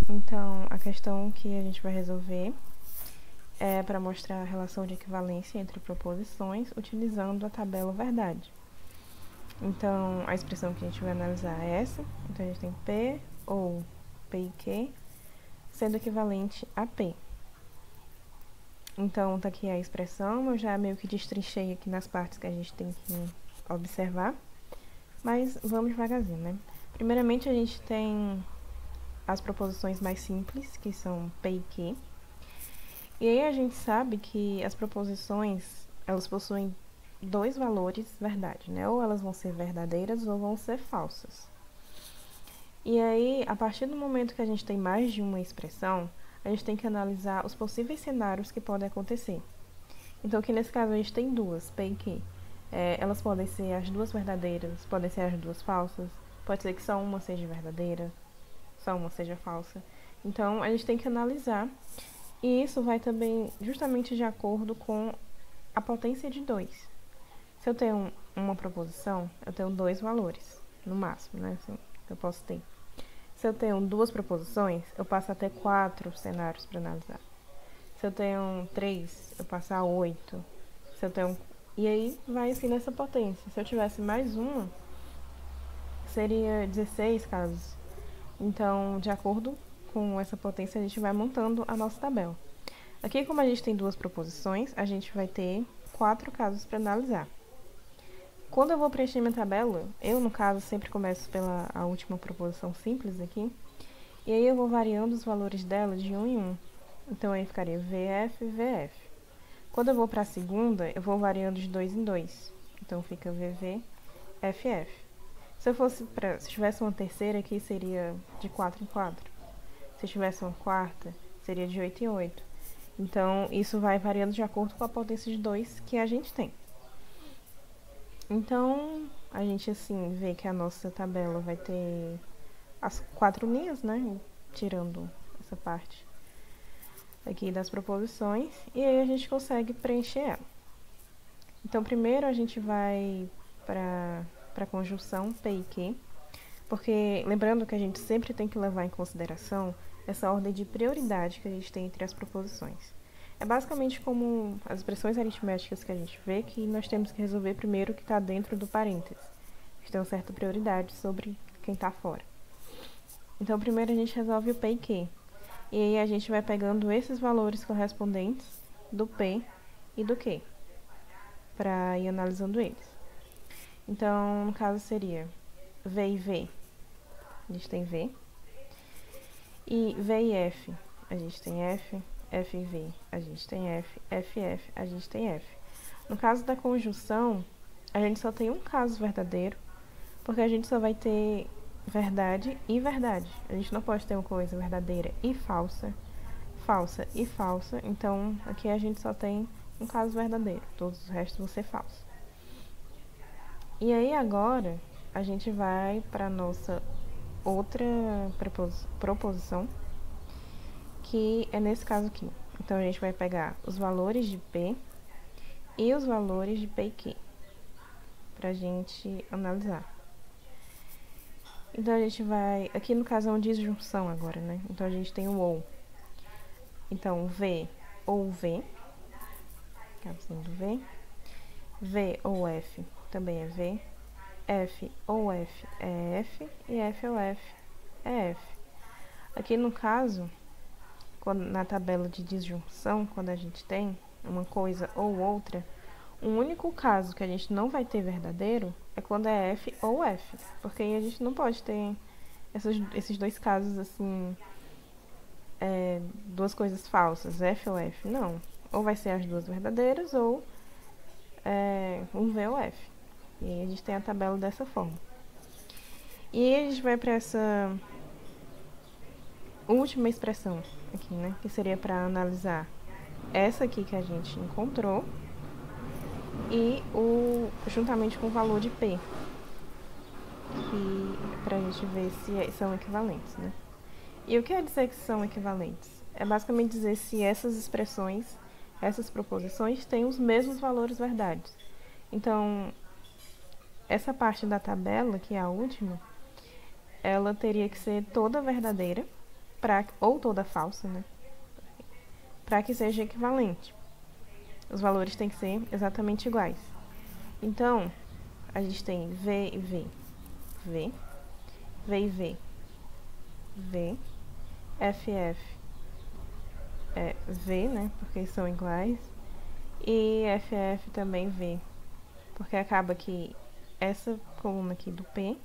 Então, a questão que a gente vai resolver é para mostrar a relação de equivalência entre proposições utilizando a tabela verdade. Então, a expressão que a gente vai analisar é essa. Então, a gente tem P ou P e Q sendo equivalente a P. Então, tá aqui a expressão, eu já meio que destrinchei aqui nas partes que a gente tem que observar, mas vamos devagarzinho, né? Primeiramente, a gente tem as proposições mais simples, que são P e Q. E aí a gente sabe que as proposições, elas possuem dois valores verdade, né? Ou elas vão ser verdadeiras ou vão ser falsas. E aí, a partir do momento que a gente tem mais de uma expressão, a gente tem que analisar os possíveis cenários que podem acontecer. Então, aqui nesse caso a gente tem duas, P e Q. Elas podem ser as duas verdadeiras, podem ser as duas falsas, pode ser que só uma seja verdadeira, só uma seja falsa. Então, a gente tem que analisar, e isso vai também justamente de acordo com a potência de 2. Se eu tenho uma proposição, eu tenho dois valores, no máximo, né? Assim, eu posso ter. Se eu tenho duas proposições, eu passo até 4 cenários para analisar. Se eu tenho 3, eu passo a 8. Se eu tenho... E aí vai assim nessa potência. Se eu tivesse mais uma, seria 16 casos. Então, de acordo com essa potência, a gente vai montando a nossa tabela. Aqui, como a gente tem duas proposições, a gente vai ter 4 casos para analisar. Quando eu vou preencher minha tabela, eu, no caso, sempre começo pela a última proposição simples aqui, e aí eu vou variando os valores dela de 1 em 1. Então, aí ficaria VF, VF. Quando eu vou para a segunda, eu vou variando de 2 em 2. Então, fica VV, FF. Se tivesse uma terceira aqui, seria de 4 em 4. Se tivesse uma quarta, seria de 8 em 8. Então, isso vai variando de acordo com a potência de 2 que a gente tem. Então, a gente, assim, vê que a nossa tabela vai ter as 4 linhas, né? Tirando essa parte aqui das proposições. E aí a gente consegue preencher ela. Então, primeiro a gente vai para a conjunção P e Q. Porque, lembrando que a gente sempre tem que levar em consideração essa ordem de prioridade que a gente tem entre as proposições. É basicamente como as expressões aritméticas que a gente vê, que nós temos que resolver primeiro o que está dentro do parênteses, que tem uma certa prioridade sobre quem está fora. Então, primeiro a gente resolve o P e Q. E aí a gente vai pegando esses valores correspondentes do P e do Q, para ir analisando eles. Então, no caso seria V e V, a gente tem V. E V e F, a gente tem F. F e V, a gente tem F. F e F, a gente tem F. No caso da conjunção, a gente só tem um caso verdadeiro, porque a gente só vai ter verdade e verdade. A gente não pode ter uma coisa verdadeira e falsa, falsa e falsa. Então, aqui a gente só tem um caso verdadeiro. Todos os restos vão ser falsos. E aí, agora, a gente vai para a nossa outra proposição, que é nesse caso aqui. Então, a gente vai pegar os valores de P e os valores de P e Q para a gente analisar. Então, a gente vai... Aqui, no caso, é uma disjunção agora, né? Então, a gente tem o OU. Então, V ou V, acaba sendo V. V ou F também é V. F ou F é F. E F ou F é F. Aqui, no caso, na tabela de disjunção, quando a gente tem uma coisa ou outra, o único caso que a gente não vai ter verdadeiro é quando é F ou F, porque aí a gente não pode ter esses dois casos, assim, duas coisas falsas, F ou F, não. Ou vai ser as duas verdadeiras, ou um V ou F. E aí a gente tem a tabela dessa forma. E aí a gente vai para essa última expressão aqui, né? Que seria para analisar essa aqui que a gente encontrou e juntamente com o valor de P, para a gente ver se são equivalentes, né? E o que quer dizer que são equivalentes? É basicamente dizer se essas expressões, essas proposições, têm os mesmos valores verdades. Então, essa parte da tabela, que é a última, ela teria que ser toda verdadeira ou toda falsa, né? Para que seja equivalente. Os valores têm que ser exatamente iguais. Então, a gente tem V e V. V. V e V. V. F e F. É V, né? Porque são iguais. E F e F também V. Porque acaba que essa coluna aqui do P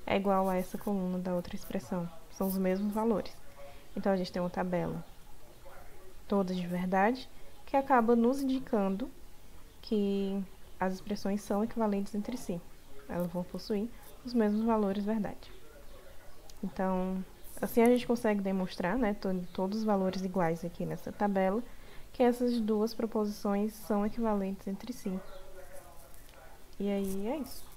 é igual a essa coluna da outra expressão. São os mesmos valores. Então, a gente tem uma tabela toda de verdade, que acaba nos indicando que as expressões são equivalentes entre si. Elas vão possuir os mesmos valores verdade. Então, assim a gente consegue demonstrar, né, todos os valores iguais aqui nessa tabela, que essas duas proposições são equivalentes entre si. E aí é isso.